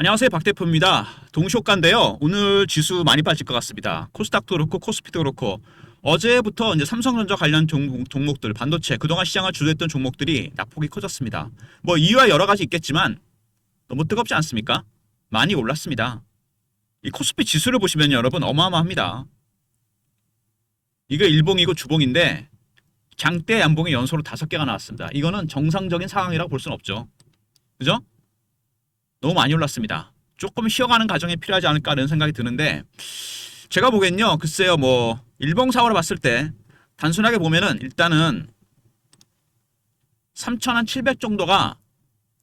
안녕하세요, 박 대표입니다. 동시효과인데요. 오늘 지수 많이 빠질 것 같습니다. 코스닥도 그렇고 코스피도 그렇고 어제부터 이제 삼성전자 관련 종목들, 반도체 그동안 시장을 주도했던 종목들이 낙폭이 커졌습니다. 뭐 이유와 여러 가지 있겠지만 너무 뜨겁지 않습니까? 많이 올랐습니다. 이 코스피 지수를 보시면 여러분 어마어마합니다. 이게 일봉이고 주봉인데 장대 양봉이 연속으로 5개가 나왔습니다. 이거는 정상적인 상황이라고 볼 수는 없죠. 그죠? 너무 많이 올랐습니다. 조금 쉬어가는 과정이 필요하지 않을까 하는 생각이 드는데 제가 보기엔요. 글쎄요. 뭐 일봉상으로 봤을 때 단순하게 보면은 일단은 3,700 정도가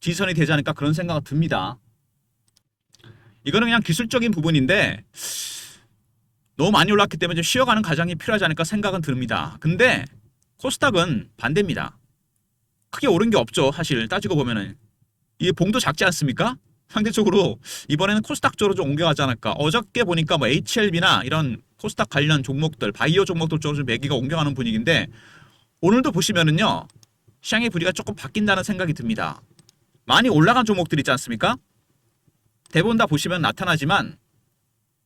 지선이 되지 않을까 그런 생각이 듭니다. 이거는 그냥 기술적인 부분인데 너무 많이 올랐기 때문에 좀 쉬어가는 과정이 필요하지 않을까 생각은 듭니다. 근데 코스닥은 반대입니다. 크게 오른 게 없죠. 사실 따지고 보면은 이 봉도 작지 않습니까? 상대적으로 이번에는 코스닥 쪽으로 좀 옮겨가지 않을까. 어저께 보니까 뭐 HLB나 이런 코스닥 관련 종목들, 바이오 종목들 쪽으로 좀 매기가 옮겨가는 분위기인데 오늘도 보시면은요. 시장의 분위기가 조금 바뀐다는 생각이 듭니다. 많이 올라간 종목들 있지 않습니까? 대부분 다 보시면 나타나지만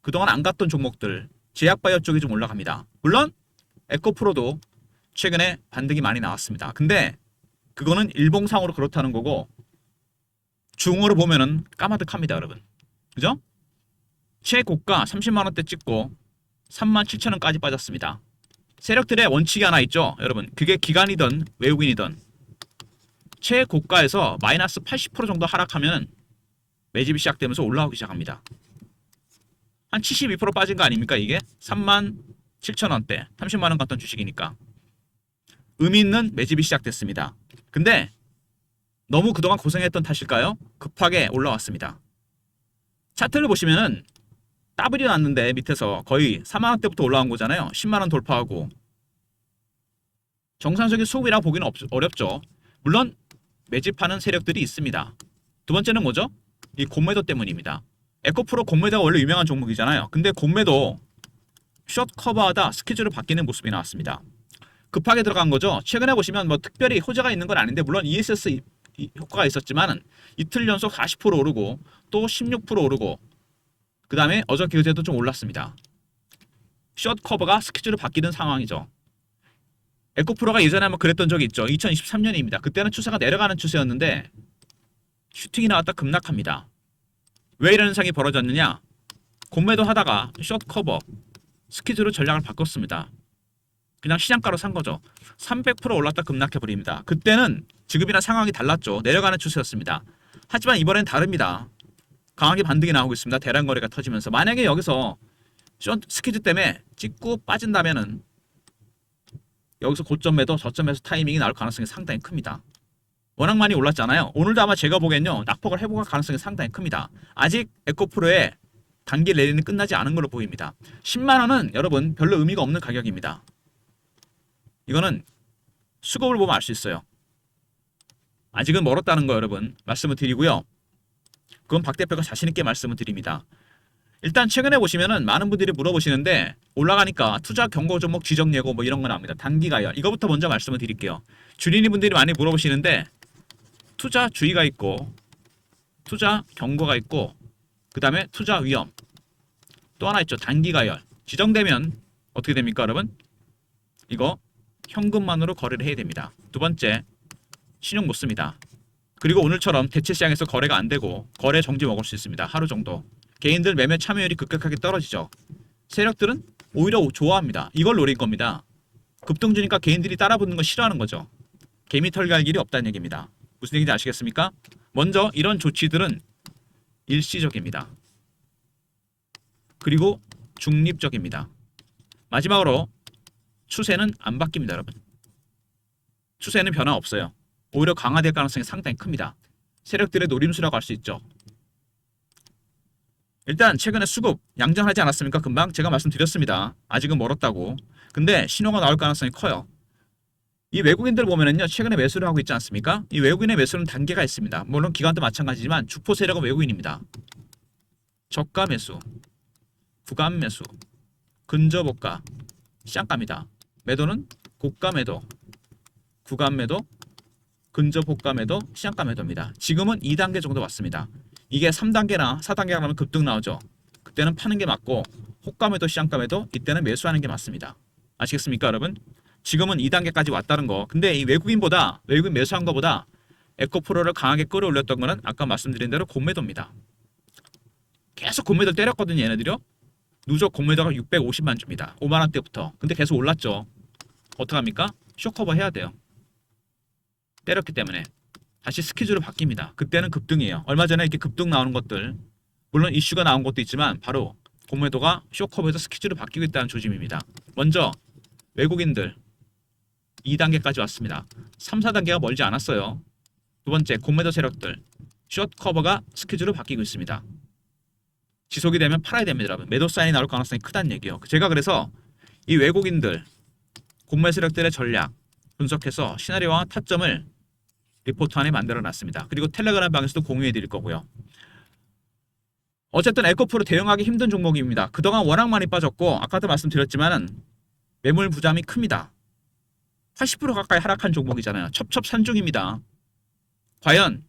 그동안 안 갔던 종목들, 제약바이오 쪽이 좀 올라갑니다. 물론 에코프로도 최근에 반등이 많이 나왔습니다. 근데 그거는 일봉상으로 그렇다는 거고 중으로 보면은 까마득합니다, 여러분. 그죠? 최고가 30만원대 찍고 37,000원까지 빠졌습니다. 세력들의 원칙이 하나 있죠, 여러분. 그게 기관이든 외국인이든 최고가에서 마이너스 80% 정도 하락하면 매집이 시작되면서 올라오기 시작합니다. 한 72% 빠진 거 아닙니까, 이게? 37,000원대, 30만원 갔던 주식이니까. 의미 있는 매집이 시작됐습니다. 근데 너무 그동안 고생했던 탓일까요? 급하게 올라왔습니다. 차트를 보시면은 더블이 났는데 밑에서 거의 4만원대부터 올라온 거잖아요. 10만원 돌파하고 정상적인 수급이라 보기는 어렵죠. 물론 매집하는 세력들이 있습니다. 두 번째는 뭐죠? 이 공매도 때문입니다. 에코프로 공매도가 원래 유명한 종목이잖아요. 근데 공매도 숏 커버하다 스케줄을 바뀌는 모습이 나왔습니다. 급하게 들어간 거죠. 최근에 보시면 뭐 특별히 호재가 있는 건 아닌데 물론 ESS 효과가 있었지만 이틀 연속 40% 오르고 또 16% 오르고 그 다음에 어저께 그제도 좀 올랐습니다. 숏 커버가 스케줄을 바뀌는 상황이죠. 에코프로가 예전에 한번 그랬던 적이 있죠. 2023년입니다. 그때는 추세가 내려가는 추세였는데 슈팅이 나왔다 급락합니다. 왜 이런 현상이 벌어졌느냐? 공매도 하다가 숏 커버 스케줄로 전략을 바꿨습니다. 그냥 시장가로 산 거죠. 300% 올랐다 급락해버립니다. 그때는 지금이랑 상황이 달랐죠. 내려가는 추세였습니다. 하지만 이번엔 다릅니다. 강하게 반등이 나오고 있습니다. 대량 거래가 터지면서 만약에 여기서 스퀴즈 때문에 찍고 빠진다면은 여기서 고점 매도 저점 매수 타이밍이 나올 가능성이 상당히 큽니다. 워낙 많이 올랐잖아요. 오늘도 아마 제가 보기엔요. 낙폭을 회복할 가능성이 상당히 큽니다. 아직 에코프로의 단기 랠리는 끝나지 않은 걸로 보입니다. 10만원은 여러분 별로 의미가 없는 가격입니다. 이거는 수급을 보면 알 수 있어요. 아직은 멀었다는 거 여러분 말씀을 드리고요. 그건 박 대표가 자신있게 말씀을 드립니다. 일단 최근에 보시면은 많은 분들이 물어보시는데 올라가니까 투자 경고 종목 지정 예고 뭐 이런 거 나옵니다. 단기 가열 이거부터 먼저 말씀을 드릴게요. 주린이 분들이 많이 물어보시는데 투자 주의가 있고 투자 경고가 있고 그 다음에 투자 위험 또 하나 있죠. 단기 가열 지정되면 어떻게 됩니까 여러분? 이거 현금만으로 거래를 해야 됩니다. 두 번째 신용 못 씁니다. 그리고 오늘처럼 대체 시장에서 거래가 안 되고 거래 정지 먹을 수 있습니다. 하루 정도. 개인들 매매 참여율이 급격하게 떨어지죠. 세력들은 오히려 좋아합니다. 이걸 노린 겁니다. 급등 주니까 개인들이 따라붙는 거 싫어하는 거죠. 개미 털 갈 길이 없다는 얘기입니다. 무슨 얘기인지 아시겠습니까? 먼저 이런 조치들은 일시적입니다. 그리고 중립적입니다. 마지막으로 추세는 안 바뀝니다, 여러분. 추세는 변화 없어요. 오히려 강화될 가능성이 상당히 큽니다. 세력들의 노림수라고 할 수 있죠. 일단 최근에 수급 양전하지 않았습니까? 금방 제가 말씀드렸습니다. 아직은 멀었다고. 근데 신호가 나올 가능성이 커요. 이 외국인들 보면은요. 최근에 매수를 하고 있지 않습니까? 이 외국인의 매수는 단계가 있습니다. 물론 기관도 마찬가지지만 주포 세력은 외국인입니다. 저가 매수, 구간 매수, 근저고가, 시장가입니다. 매도는 고가 매도, 구간 매도, 근접 호가 매도, 시장가 매도입니다. 지금은 2단계 정도 왔습니다. 이게 3단계나 4단계가 가면 급등 나오죠. 그때는 파는 게 맞고 호가매도 시장가매도 이때는 매수하는 게 맞습니다. 아시겠습니까 여러분? 지금은 2단계까지 왔다는 거. 근데 이 외국인 매수한 거보다 에코프로를 강하게 끌어올렸던 거는 아까 말씀드린 대로 공매도입니다. 계속 공매도 때렸거든요 얘네들이요. 누적 공매도가 650만 주입니다. 5만 원대부터. 근데 계속 올랐죠. 어떡합니까? 쇼커버 해야 돼요. 때렸기 때문에 다시 스케줄이 바뀝니다. 그때는 급등이에요. 얼마 전에 이렇게 급등 나오는 것들, 물론 이슈가 나온 것도 있지만 바로 공매도가 쇼커버에서 스케줄이 바뀌고 있다는 조짐입니다. 먼저 외국인들 2단계까지 왔습니다. 3, 4단계가 멀지 않았어요. 두 번째 공매도 세력들 숏커버가 스케줄이 바뀌고 있습니다. 지속이 되면 팔아야 됩니다. 여러분. 매도 사인이 나올 가능성이 크다는 얘기예요. 제가 그래서 이 외국인들 공매 세력들의 전략 분석해서 시나리오와 타점을 리포트 안에 만들어 놨습니다. 그리고 텔레그램 방에서도 공유해 드릴 거고요. 어쨌든 에코프로 대응하기 힘든 종목입니다. 그동안 워낙 많이 빠졌고 아까도 말씀드렸지만 매물 부담이 큽니다. 80% 가까이 하락한 종목이잖아요. 첩첩산중입니다. 과연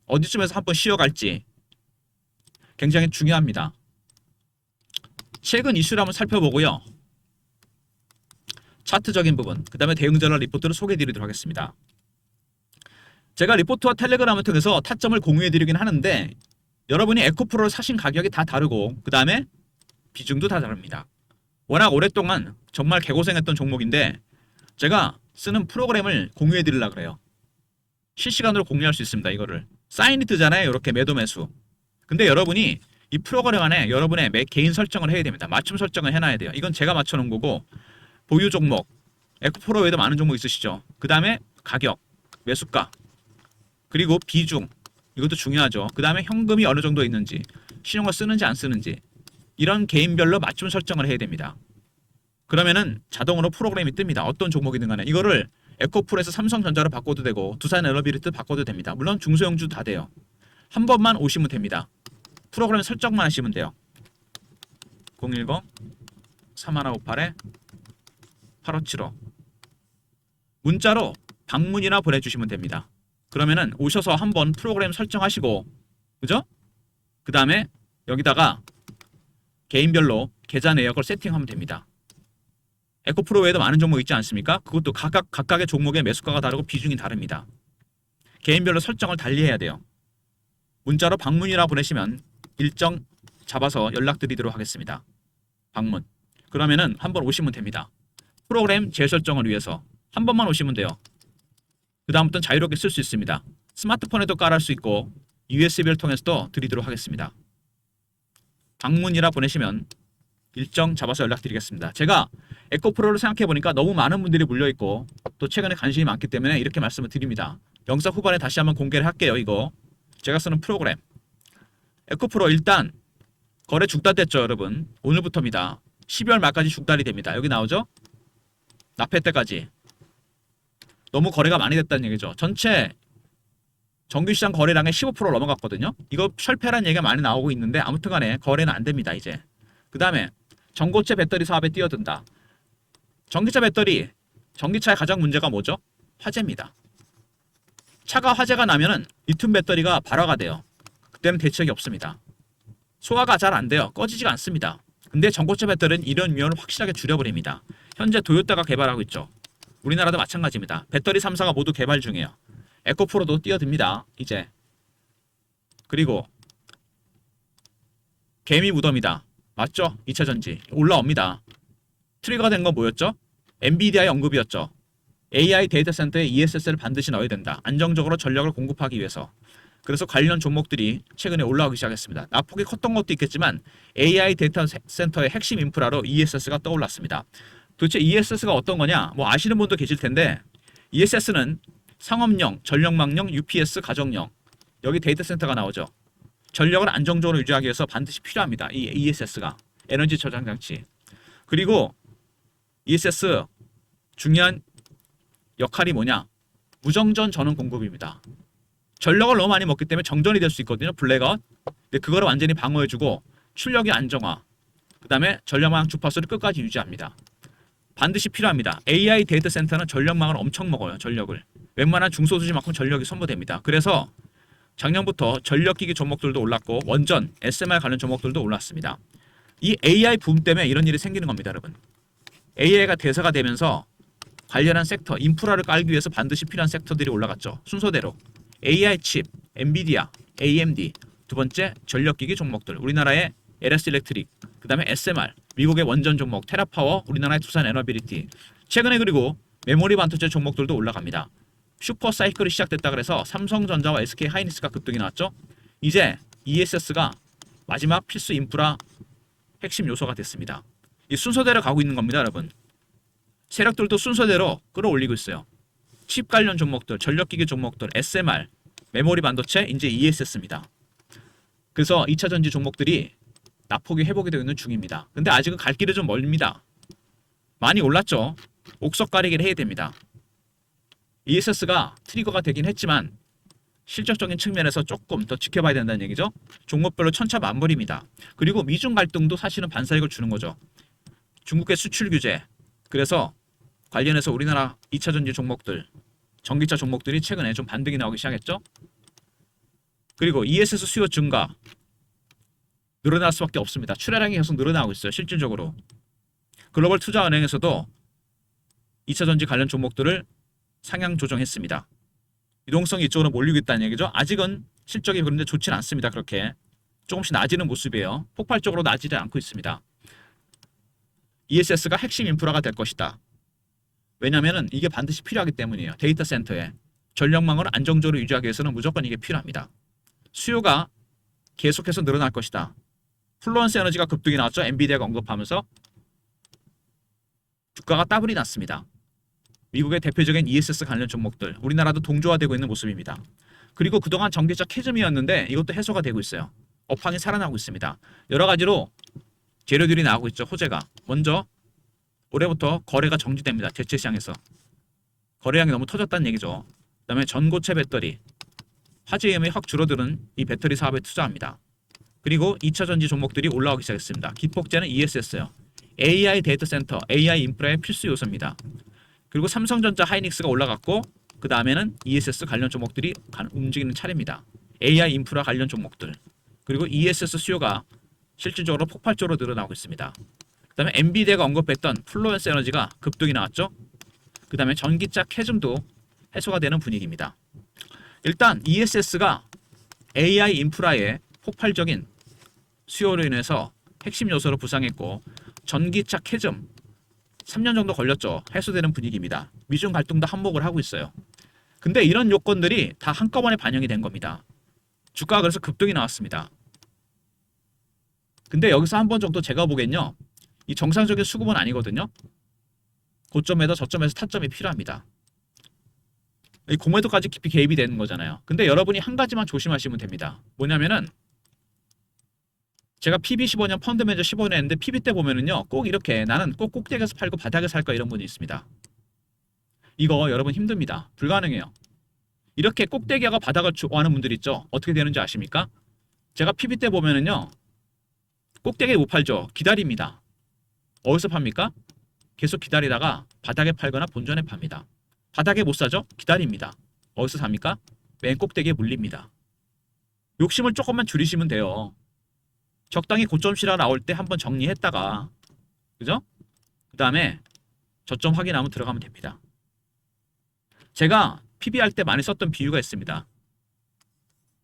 어디쯤에서 한번 쉬어갈지 굉장히 중요합니다. 최근 이슈를 한번 살펴보고요. 차트적인 부분, 그 다음에 대응 전략 리포트를 소개해드리도록 하겠습니다. 제가 리포트와 텔레그램을 통해서 타점을 공유해드리긴 하는데 여러분이 에코프로를 사신 가격이 다 다르고 그 다음에 비중도 다 다릅니다. 워낙 오랫동안 정말 개고생했던 종목인데 제가 쓰는 프로그램을 공유해드리려고 그래요. 실시간으로 공유할 수 있습니다. 이거를 사인이 뜨잖아요. 이렇게 매도 매수. 근데 여러분이 이 프로그램 안에 여러분의 개인 설정을 해야 됩니다. 맞춤 설정을 해놔야 돼요. 이건 제가 맞춰놓은 거고 보유 종목, 에코프로 외에도 많은 종목 있으시죠. 그 다음에 가격, 매수가, 그리고 비중, 이것도 중요하죠. 그 다음에 현금이 어느 정도 있는지, 신용을 쓰는지 안 쓰는지 이런 개인별로 맞춤 설정을 해야 됩니다. 그러면은 자동으로 프로그램이 뜹니다. 어떤 종목이든 간에 이거를 에코프로에서 삼성전자로 바꿔도 되고 두산 에너비리트 바꿔도 됩니다. 물론 중소형주 다 돼요. 한 번만 오시면 됩니다. 프로그램 설정만 하시면 돼요. 010-3158-8575 문자로 방문이나 보내주시면 됩니다. 그러면은 오셔서 한번 프로그램 설정하시고 그죠? 그 다음에 여기다가 개인별로 계좌 내역을 세팅하면 됩니다. 에코프로 외에도 많은 종목 있지 않습니까? 그것도 각각의 종목의 매수가가 다르고 비중이 다릅니다. 개인별로 설정을 달리해야 돼요. 문자로 방문이라 보내시면 일정 잡아서 연락드리도록 하겠습니다. 방문. 그러면은 한번 오시면 됩니다. 프로그램 재설정을 위해서 한 번만 오시면 돼요. 그 다음부터는 자유롭게 쓸 수 있습니다. 스마트폰에도 깔을 수 있고 USB를 통해서도 드리도록 하겠습니다. 방문이라 보내시면 일정 잡아서 연락드리겠습니다. 제가 에코프로를 생각해보니까 너무 많은 분들이 물려있고 또 최근에 관심이 많기 때문에 이렇게 말씀을 드립니다. 영상 후반에 다시 한번 공개를 할게요. 이거 제가 쓰는 프로그램 에코프로 일단 거래 중단됐죠 여러분. 오늘부터입니다. 12월 말까지 중단이 됩니다. 여기 나오죠? 납회 때까지 너무 거래가 많이 됐다는 얘기죠. 전체 정규시장 거래량의 15% 넘어갔거든요. 이거 철폐란 얘기가 많이 나오고 있는데 아무튼 간에 거래는 안 됩니다. 이제 그 다음에 전고체 배터리 사업에 뛰어든다. 전기차 배터리, 전기차의 가장 문제가 뭐죠? 화재입니다. 차가 화재가 나면은 리튬 배터리가 발화가 돼요. 그때는 대책이 없습니다. 소화가 잘 안 돼요. 꺼지지가 않습니다. 근데 전고체 배터리는 이런 위험을 확실하게 줄여버립니다. 현재 도요타가 개발하고 있죠. 우리나라도 마찬가지입니다. 배터리 3사가 모두 개발 중이에요. 에코프로도 뛰어듭니다. 이제. 그리고 개미 무덤이다. 맞죠? 2차전지 올라옵니다. 트리거가 된 건 뭐였죠? 엔비디아의 언급이었죠. AI 데이터 센터에 ESS를 반드시 넣어야 된다. 안정적으로 전력을 공급하기 위해서. 그래서 관련 종목들이 최근에 올라오기 시작했습니다. 낙폭이 컸던 것도 있겠지만 AI 데이터 센터의 핵심 인프라로 ESS가 떠올랐습니다. 도대체 ESS가 어떤 거냐? 뭐 아시는 분도 계실 텐데 ESS는 상업용, 전력망용, UPS, 가정용 여기 데이터 센터가 나오죠. 전력을 안정적으로 유지하기 위해서 반드시 필요합니다. 이 ESS가 에너지 저장 장치. 그리고 ESS 중요한 역할이 뭐냐? 무정전 전원 공급입니다. 전력을 너무 많이 먹기 때문에 정전이 될 수 있거든요. 블랙아웃. 근데 그거를 완전히 방어해주고 출력의 안정화. 그 다음에 전력망 주파수를 끝까지 유지합니다. 반드시 필요합니다. AI 데이터 센터는 전력망을 엄청 먹어요. 전력을. 웬만한 중소수지만큼 전력이 소모됩니다. 그래서 작년부터 전력기기 종목들도 올랐고 원전, SMR 관련 종목들도 올랐습니다. 이 AI 붐 때문에 이런 일이 생기는 겁니다, 여러분. AI가 대세가 되면서 관련한 섹터, 인프라를 깔기 위해서 반드시 필요한 섹터들이 올라갔죠. 순서대로 AI 칩, 엔비디아, AMD, 두 번째 전력기기 종목들, 우리나라의 LS 일렉트릭, 그 다음에 SMR, 미국의 원전 종목, 테라파워, 우리나라의 두산 에너비리티. 최근에 그리고 메모리 반도체 종목들도 올라갑니다. 슈퍼 사이클이 시작됐다 그래서 삼성전자와 SK 하이닉스가 급등이 나왔죠. 이제 ESS가 마지막 필수 인프라 핵심 요소가 됐습니다. 이 순서대로 가고 있는 겁니다, 여러분. 세력들도 순서대로 끌어올리고 있어요. 칩 관련 종목들, 전력기기 종목들, SMR, 메모리 반도체, 이제 ESS입니다. 그래서 2차 전지 종목들이 낙폭이 회복이 되고 있는 중입니다. 근데 아직은 갈 길이 좀 멀립니다. 많이 올랐죠. 옥석 가리기를 해야 됩니다. ESS가 트리거가 되긴 했지만 실적적인 측면에서 조금 더 지켜봐야 된다는 얘기죠. 종목별로 천차만별입니다. 그리고 미중 갈등도 사실은 반사익을 주는 거죠. 중국의 수출 규제, 그래서 관련해서 우리나라 2차 전지 종목들, 전기차 종목들이 최근에 좀 반등이 나오기 시작했죠. 그리고 ESS 수요 증가 늘어날 수밖에 없습니다. 출하량이 계속 늘어나고 있어요. 실질적으로. 글로벌 투자은행에서도 2차 전지 관련 종목들을 상향 조정했습니다. 유동성이 이쪽으로 몰리고 있다는 얘기죠. 아직은 실적이 그런데 좋지는 않습니다. 그렇게 조금씩 낮아지는 모습이에요. 폭발적으로 낮지는 않고 있습니다. ESS가 핵심 인프라가 될 것이다. 왜냐하면 이게 반드시 필요하기 때문이에요. 데이터 센터에 전력망을 안정적으로 유지하기 위해서는 무조건 이게 필요합니다. 수요가 계속해서 늘어날 것이다. 플루언스 에너지가 급등이 나왔죠. 엔비디아가 언급하면서 주가가 따블이 났습니다. 미국의 대표적인 ESS 관련 종목들, 우리나라도 동조화되고 있는 모습입니다. 그리고 그동안 전기차 캐즘이었는데 이것도 해소가 되고 있어요. 업황이 살아나고 있습니다. 여러 가지로 재료들이 나오고 있죠. 호재가. 먼저 올해부터 거래가 정지됩니다. 대체 시장에서. 거래량이 너무 터졌다는 얘기죠. 그 다음에 전고체 배터리, 화재 위험이 확 줄어드는 이 배터리 사업에 투자합니다. 그리고 2차 전지 종목들이 올라오기 시작했습니다. 기폭제는 ESS요. AI 데이터 센터, AI 인프라의 필수 요소입니다. 그리고 삼성전자 하이닉스가 올라갔고 그 다음에는 ESS 관련 종목들이 움직이는 차례입니다. AI 인프라 관련 종목들. 그리고 ESS 수요가 실질적으로 폭발적으로 늘어나고 있습니다. 그 다음에 엔비디아가 언급했던 플루언스 에너지가 급등이 나왔죠. 그 다음에 전기차 캐즘도 해소가 되는 분위기입니다. 일단 ESS가 AI 인프라의 폭발적인 수요로 인해서 핵심 요소로 부상했고 전기차 캐즘 3년 정도 걸렸죠. 해소되는 분위기입니다. 미중 갈등도 한몫을 하고 있어요. 근데 이런 요건들이 다 한꺼번에 반영이 된 겁니다. 주가가 그래서 급등이 나왔습니다. 근데 여기서 한 번 정도 제가 보기엔요. 이 정상적인 수급은 아니거든요. 고점에서 저점에서 타점이 필요합니다. 이 공매도까지 깊이 개입이 되는 거잖아요. 근데 여러분이 한 가지만 조심하시면 됩니다. 뭐냐면은 제가 PB 15년 펀드 매니저 15년 했는데 PB 때 보면은요. 꼭 이렇게 나는 꼭 꼭대기에서 팔고 바닥에 살까 이런 분이 있습니다. 이거 여러분 힘듭니다. 불가능해요. 이렇게 꼭대기하고 바닥을 좋아하는 분들 있죠. 어떻게 되는지 아십니까? 제가 PB 때 보면은요. 꼭대기에 못 팔죠. 기다립니다. 어디서 팝니까? 계속 기다리다가 바닥에 팔거나 본전에 팝니다. 바닥에 못 사죠? 기다립니다. 어디서 삽니까? 맨 꼭대기에 물립니다. 욕심을 조금만 줄이시면 돼요. 적당히 고점 실화 나올 때 한번 정리했다가 그죠? 그 다음에 저점 확인하면 들어가면 됩니다. 제가 PB할 때 많이 썼던 비유가 있습니다.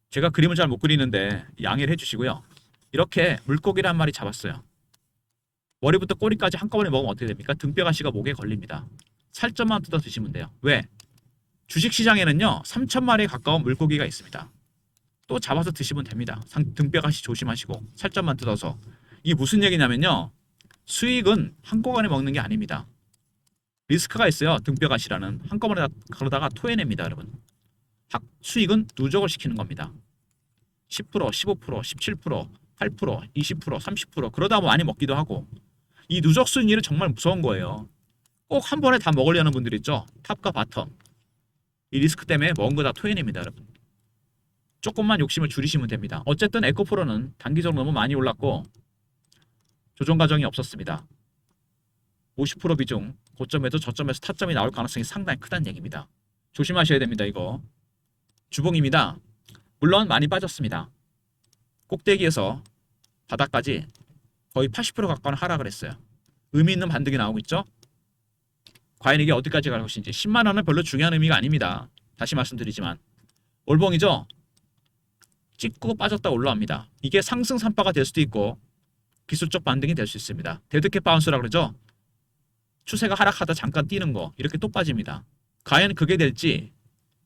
제가 그림을 잘 못 그리는데 양해를 해주시고요. 이렇게 물고기를 한 마리 잡았어요. 머리부터 꼬리까지 한꺼번에 먹으면 어떻게 됩니까? 등뼈가시가 목에 걸립니다. 살점만 뜯어 드시면 돼요. 왜? 주식시장에는요 3,000마리에 가까운 물고기가 있습니다. 또 잡아서 드시면 됩니다. 등뼈가시 조심하시고 살점만 뜯어서. 이게 무슨 얘기냐면요. 수익은 한꺼번에 먹는 게 아닙니다. 리스크가 있어요. 등뼈가시라는. 한꺼번에 그러다가 토해냅니다. 여러분. 수익은 누적을 시키는 겁니다. 10%, 15%, 17%, 8%, 20%, 30% 그러다 많이 먹기도 하고 이 누적 수익률은 정말 무서운 거예요. 꼭 한 번에 다 먹으려는 분들 있죠. 탑과 바텀. 이 리스크 때문에 먹은 거 다 토해냅니다. 여러분. 조금만 욕심을 줄이시면 됩니다. 어쨌든 에코프로는 단기적으로 너무 많이 올랐고 조정 과정이 없었습니다. 50% 비중 고점에도 저점에서 타점이 나올 가능성이 상당히 크다는 얘기입니다. 조심하셔야 됩니다. 이거 주봉입니다. 물론 많이 빠졌습니다. 꼭대기에서 바닥까지 거의 80% 가까운 하락을 했어요. 의미 있는 반등이 나오고 있죠. 과연 이게 어디까지 갈 것인지. 10만 원은 별로 중요한 의미가 아닙니다. 다시 말씀드리지만 올봉이죠. 찍고 빠졌다 올라옵니다. 이게 상승 산파가 될 수도 있고 기술적 반등이 될 수 있습니다. 데드캣 바운스라고 그러죠. 추세가 하락하다 잠깐 뛰는 거 이렇게 또 빠집니다. 과연 그게 될지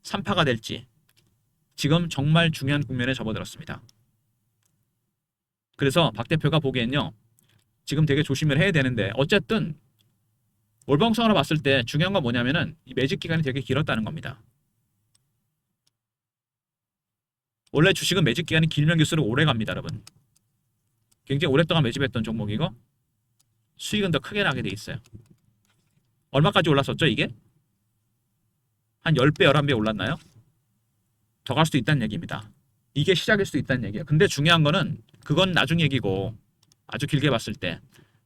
산파가 될지 지금 정말 중요한 국면에 접어들었습니다. 그래서 박 대표가 보기엔요. 지금 되게 조심을 해야 되는데 어쨌든 월봉성으로 봤을 때 중요한 건 뭐냐면은 이 매집 기간이 되게 길었다는 겁니다. 원래 주식은 매집 기간이 길면 길수록 오래 갑니다, 여러분. 굉장히 오랫동안 매집했던 종목이고 수익은 더 크게 나게 돼 있어요. 얼마까지 올랐었죠, 이게? 한 10배, 11배 올랐나요? 더 갈 수도 있다는 얘기입니다. 이게 시작일 수도 있다는 얘기예요. 근데 중요한 거는 그건 나중 얘기고 아주 길게 봤을 때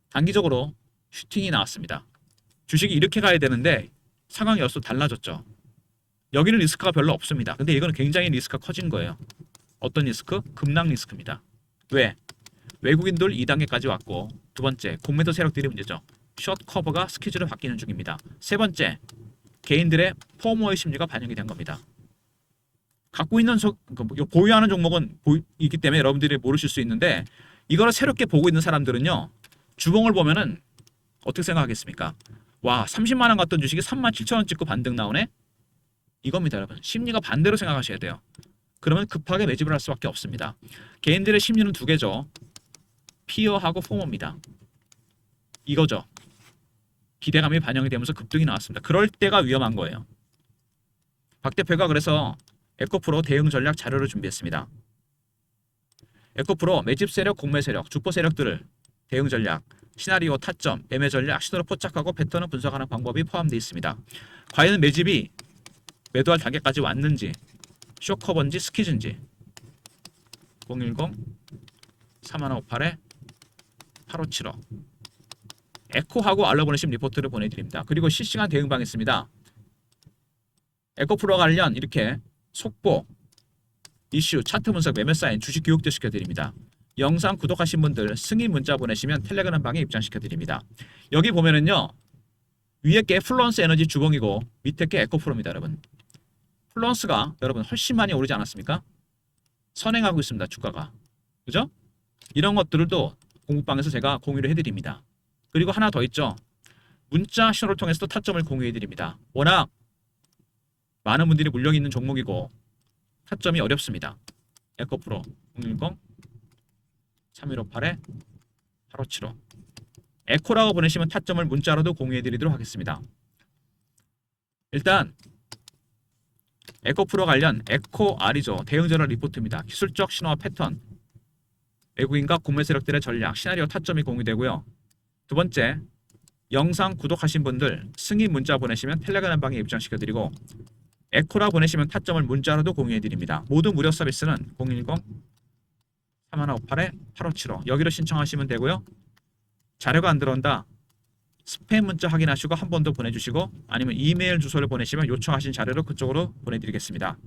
단기적으로 슈팅이 나왔습니다. 주식이 이렇게 가야 되는데 상황이 여기서 달라졌죠. 여기는 리스크가 별로 없습니다. 근데 이거는 굉장히 리스크가 커진 거예요. 어떤 리스크? 급락 리스크입니다. 왜? 외국인들 2단계까지 왔고 두 번째, 공매도 세력들이 문제죠. 숏 커버가 스케줄을 바뀌는 중입니다. 세 번째, 개인들의 포모의 심리가 반영이 된 겁니다. 갖고 있는 보유하는 종목은 있기 때문에 여러분들이 모르실 수 있는데 이거를 새롭게 보고 있는 사람들은요. 주봉을 보면은 어떻게 생각하겠습니까? 와, 30만 원 갔던 주식이 37,000원 찍고 반등 나오네? 이겁니다, 여러분. 심리가 반대로 생각하셔야 돼요. 그러면 급하게 매집을 할 수밖에 없습니다. 개인들의 심리는 두 개죠. 피어하고 포모입니다. 이거죠. 기대감이 반영이 되면서 급등이 나왔습니다. 그럴 때가 위험한 거예요. 박 대표가 그래서 에코프로 대응 전략 자료를 준비했습니다. 에코프로 매집 세력, 공매 세력, 주포 세력들을 대응 전략, 시나리오, 타점, 매매 전략, 신호를 포착하고 패턴을 분석하는 방법이 포함되어 있습니다. 과연 매집이 매도할 단계까지 왔는지, 쇼커버인지 스퀴즈인지 010-3158-8575 에코하고 알러보내심 리포트를 보내드립니다. 그리고 실시간 대응방 있습니다. 에코프로 관련 이렇게 속보, 이슈, 차트 분석, 매매 사인, 주식 교육도 시켜드립니다. 영상 구독하신 분들 승인 문자 보내시면 텔레그램 방에 입장시켜드립니다. 여기 보면은요. 위에 게 플루언스 에너지 주봉이고 밑에 게 에코프로입니다. 여러분. 플루언스가 여러분 훨씬 많이 오르지 않았습니까? 선행하고 있습니다. 주가가. 그죠? 이런 것들도 공부방에서 제가 공유를 해드립니다. 그리고 하나 더 있죠. 문자 신호를 통해서도 타점을 공유해드립니다. 워낙 많은 분들이 물려있는 종목이고 타점이 어렵습니다. 에코프로 010-3158-8575 에코라고 보내시면 타점을 문자로도 공유해드리도록 하겠습니다. 일단 에코프로 관련 에코R이죠. 대응전략 리포트입니다. 기술적 신호와 패턴, 외국인과 공매 세력들의 전략, 시나리오 타점이 공유되고요. 두 번째, 영상 구독하신 분들 승인 문자 보내시면 텔레그램 방에 입장시켜드리고 에코라 보내시면 타점을 문자로도 공유해드립니다. 모두 무료 서비스는 010-3158-8575 여기로 신청하시면 되고요. 자료가 안 들어온다. 스팸 문자 확인하시고 한 번 더 보내주시고 아니면 이메일 주소를 보내시면 요청하신 자료를 그쪽으로 보내드리겠습니다.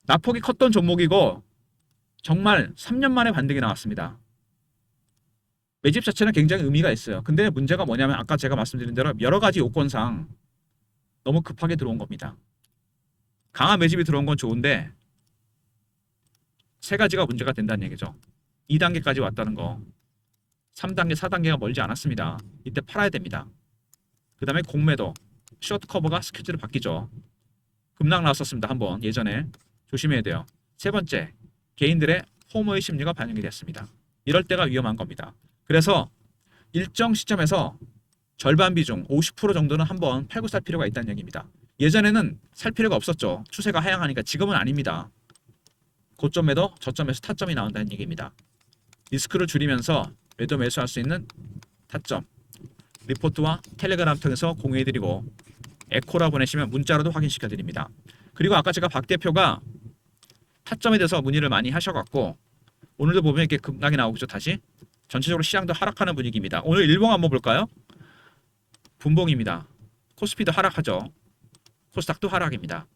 낙폭이 컸던 종목이고 정말 3년 만에 반등이 나왔습니다. 매집 자체는 굉장히 의미가 있어요. 근데 문제가 뭐냐면 아까 제가 말씀드린 대로 여러 가지 요건상 너무 급하게 들어온 겁니다. 강한 매집이 들어온 건 좋은데 세 가지가 문제가 된다는 얘기죠. 2단계까지 왔다는 거. 3단계, 4단계가 멀지 않았습니다. 이때 팔아야 됩니다. 그 다음에 공매도, 숏 커버가 스케줄이 바뀌죠. 급락 나왔었습니다. 한번 예전에. 조심해야 돼요. 세 번째, 개인들의 포모의 심리가 반영이 됐습니다. 이럴 때가 위험한 겁니다. 그래서 일정 시점에서 절반 비중 50% 정도는 한번 팔고 살 필요가 있다는 얘기입니다. 예전에는 살 필요가 없었죠. 추세가 하향하니까. 지금은 아닙니다. 고점 매도, 저점에서 타점이 나온다는 얘기입니다. 리스크를 줄이면서 매도 매수할 수 있는 타점 리포트와 텔레그램 통해서 공유해드리고 에코라 보내시면 문자로도 확인시켜드립니다. 그리고 아까 제가 박 대표가 타점에 대해서 문의를 많이 하셔갖고 오늘도 보면 이렇게 급락이 나오죠. 다시 전체적으로 시장도 하락하는 분위기입니다. 오늘 일봉 한번 볼까요? 분봉입니다. 코스피도 하락하죠. 코스닥도 하락입니다.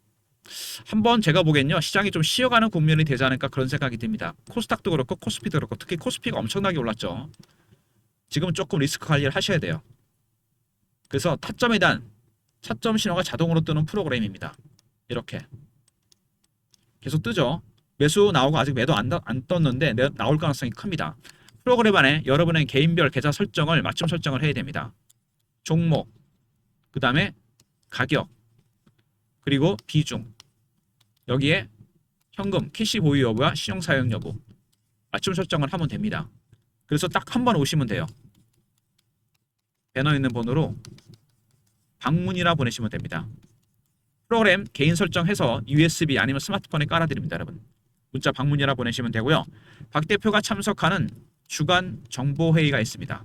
한번 제가 보기엔요 시장이 좀 쉬어가는 국면이 되지 않을까 그런 생각이 듭니다. 코스닥도 그렇고 코스피도 그렇고 특히 코스피가 엄청나게 올랐죠. 지금 조금 리스크 관리를 하셔야 돼요. 그래서 타점에 대한 차점 신호가 자동으로 뜨는 프로그램입니다. 이렇게 계속 뜨죠. 매수 나오고 아직 매도 안 떴는데 나올 가능성이 큽니다. 프로그램 안에 여러분의 개인별 계좌 설정을 맞춤 설정을 해야 됩니다. 종목, 그 다음에 가격, 그리고 비중, 여기에 현금, 캐시 보유 여부와 신용 사용 여부 맞춤 설정을 하면 됩니다. 그래서 딱 한 번 오시면 돼요. 배너 있는 번호로 방문이라 보내시면 됩니다. 프로그램 개인 설정해서 USB 아니면 스마트폰에 깔아드립니다. 여러분 문자 방문이라 보내시면 되고요. 박 대표가 참석하는 주간 정보회의가 있습니다.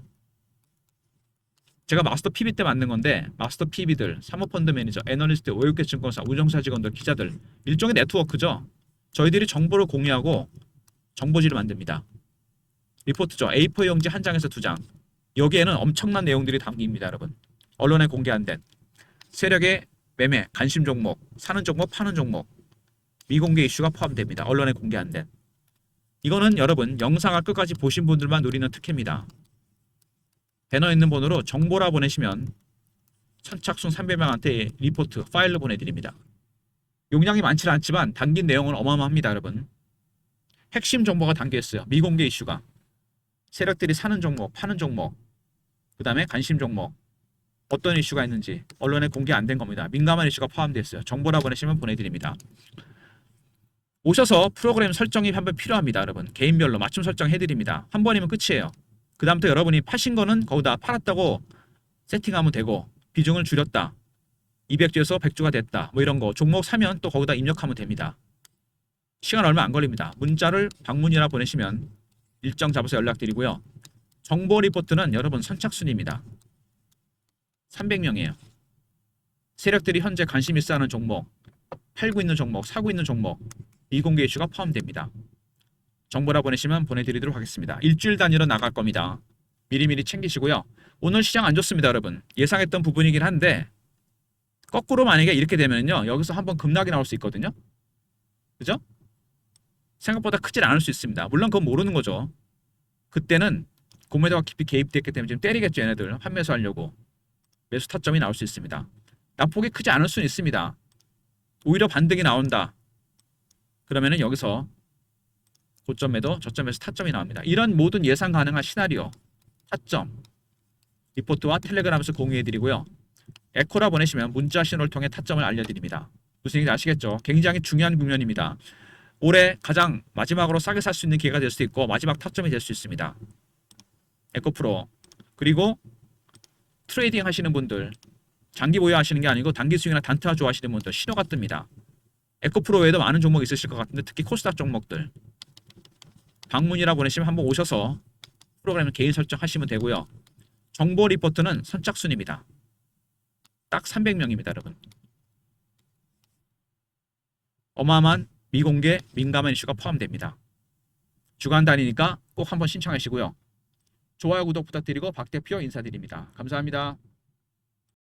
제가 마스터 PB 때 만든 건데 마스터 PB들, 사모펀드 매니저, 애널리스트, 오유계 증권사, 운영사 직원들, 기자들 일종의 네트워크죠. 저희들이 정보를 공유하고 정보지를 만듭니다. 리포트죠. A4 용지 한 장에서 두 장. 여기에는 엄청난 내용들이 담깁니다. 여러분 언론에 공개 안 된 세력의 매매, 관심 종목, 사는 종목, 파는 종목, 미공개 이슈가 포함됩니다. 언론에 공개 안 된. 이거는 여러분 영상을 끝까지 보신 분들만 누리는 특혜입니다. 배너 있는 번호로 정보라 보내시면 선착순 300명한테 리포트, 파일로 보내드립니다. 용량이 많지 않지만 담긴 내용은 어마어마합니다. 여러분 핵심 정보가 담겨있어요. 미공개 이슈가 세력들이 사는 종목, 파는 종목, 그 다음에 관심 종목 어떤 이슈가 있는지 언론에 공개 안 된 겁니다. 민감한 이슈가 포함되어 있어요. 정보라 보내시면 보내드립니다. 오셔서 프로그램 설정이 한번 필요합니다. 여러분 개인별로 맞춤 설정 해드립니다. 한 번이면 끝이에요. 그 다음부터 여러분이 파신 거는 거기다 팔았다고 세팅하면 되고 비중을 줄였다 200주에서 100주가 됐다 뭐 이런 거 종목 사면 또 거기다 입력하면 됩니다. 시간 얼마 안 걸립니다. 문자를 방문이라 보내시면 일정 잡아서 연락드리고요. 정보 리포트는 여러분 선착순입니다. 300명이에요. 세력들이 현재 관심 있어 하는 종목, 팔고 있는 종목, 사고 있는 종목, 미공개 이슈가 포함됩니다. 정보라 보내시면 보내드리도록 하겠습니다. 일주일 단위로 나갈 겁니다. 미리미리 챙기시고요. 오늘 시장 안 좋습니다. 여러분 예상했던 부분이긴 한데 거꾸로 만약에 이렇게 되면요 여기서 한번 급락이 나올 수 있거든요. 그죠? 생각보다 크질 않을 수 있습니다. 물론 그건 모르는 거죠. 그때는 공매도가 깊이 개입됐기 때문에 지금 때리겠죠. 얘네들 환매수 하려고. 매수 타점이 나올 수 있습니다. 낙폭이 크지 않을 수는 있습니다. 오히려 반등이 나온다. 그러면은 여기서 고점에도 저점에서 타점이 나옵니다. 이런 모든 예상 가능한 시나리오, 타점, 리포트와 텔레그램에서 공유해드리고요. 에코라 보내시면 문자 신호를 통해 타점을 알려드립니다. 무슨 얘기인지 아시겠죠? 굉장히 중요한 국면입니다. 올해 가장 마지막으로 싸게 살 수 있는 기회가 될 수 있고 마지막 타점이 될 수 있습니다. 에코프로 그리고 트레이딩 하시는 분들 장기 보유하시는 게 아니고 단기 수익이나 단타 좋아하시는 분들 신호가 뜹니다. 에코프로 외에도 많은 종목이 있으실 것 같은데 특히 코스닥 종목들 방문이라 보내시면 한번 오셔서 프로그램을 개인 설정하시면 되고요. 정보 리포트는 선착순입니다. 딱 300명입니다. 여러분 어마어마한 미공개 민감한 이슈가 포함됩니다. 주간 단위니까 꼭 한번 신청하시고요. 좋아요 구독 부탁드리고 박 대표 인사드립니다. 감사합니다.